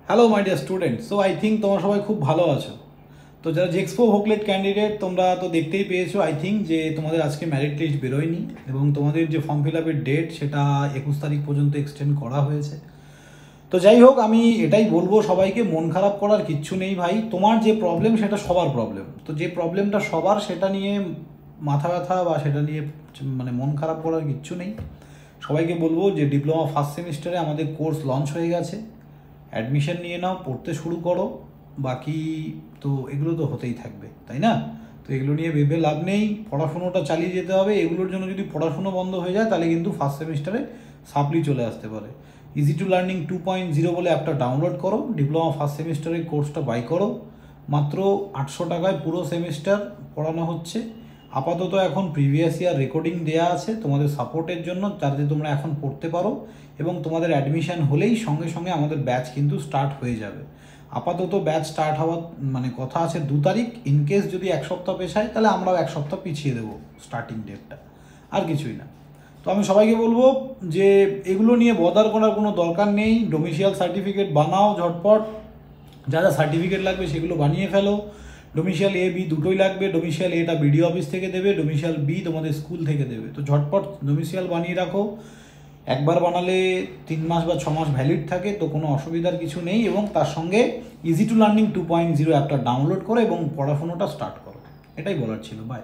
Hello my dear student, so I think তোমরা সবাই খুব ভালো আছো। তো যারা জেক্সপো ভোকলেট ক্যান্ডিডেট তোমরা তো দেখতেই পেয়েছো আই থিঙ্ক যে তোমাদের আজকে মেরিট লিস্ট বেরোয়নি এবং তোমাদের যে ফর্ম ফিল আপের ডেট সেটা 21 তারিখ পর্যন্ত এক্সটেন্ড করা হয়েছে। তো যাই হোক, আমি এটাই বলবো সবাইকে, মন খারাপ করার কিচ্ছু নেই ভাই। তোমার যে প্রবলেম সেটা সবার প্রবলেম, তো যে প্রবলেমটা সবার সেটা নিয়ে মাথা ব্যথা বা সেটা নিয়ে মানে মন খারাপ করার কিচ্ছু নেই। সবাইকে বলবো যে ডিপ্লোমা ফার্স্ট সেমিস্টারে আমাদের কোর্স লঞ্চ হয়ে গেছে, অ্যাডমিশন নিয়ে নাও, পড়তে শুরু করো। বাকি তো এগুলো তো হতেই থাকবে, তাই না? তো এগুলো নিয়ে ভেবে লাভ নেই, পড়াশুনোটা চালিয়ে যেতে হবে। এগুলোর জন্য যদি পড়াশুনো বন্ধ হয়ে যায় তাহলে কিন্তু ফার্স্ট সেমিস্টারে সাপ্লি চলে আসতে পারে। ইজি টু লার্নিং 2.0 বলে অ্যাপটা ডাউনলোড করো, ডিপ্লোমা ফার্স্ট সেমিস্টারের কোর্সটা বাই করো। মাত্র 800 টাকায় পুরো সেমিস্টার পড়ানো হচ্ছে। আপাতত এখন প্রিভিয়াস ইয়ার রেকর্ডিং দেওয়া আছে তোমাদের সাপোর্টের জন্য, যাতে তোমরা এখন পড়তে পারো এবং তোমাদের অ্যাডমিশন হলেই সঙ্গে সঙ্গে আমাদের ব্যাচ কিন্তু স্টার্ট হয়ে যাবে। আপাতত ব্যাচ স্টার্ট হওয়ার মানে কথা আছে 2 তারিখ। ইনকেস যদি এক সপ্তাহ পেছায় তাহলে আমরাও এক সপ্তাহ পিছিয়ে দেবো স্টার্টিং ডেটটা, আর কিছুই না। তো আমি সবাইকে বলবো যে এগুলো নিয়ে বদার করার কোনো দরকার নেই। ডোমিসিয়াল সার্টিফিকেট বানাও ঝটপট, যা যা সার্টিফিকেট লাগবে সেগুলো বানিয়ে ফেলো। ডোমিসিয়াল এ বি দুটোই লাগবে। ডোমিসিয়াল এটা বিডিও অফিস থেকে দেবে, ডোমিসিয়াল বি তোমাদের স্কুল থেকে দেবে। তো ঝটপট ডোমিসিয়াল বানিয়ে রাখো। একবার বানালে 3 মাস বা 6 মাস ভ্যালিড থাকে, তো কোনো অসুবিধার কিছু নেই। এবং তার সঙ্গে ইজি টু লার্নিং 2.0 অ্যাপটা ডাউনলোড করো এবং পড়াশোনাটা স্টার্ট করো। এটাই বলার ছিল। বাই।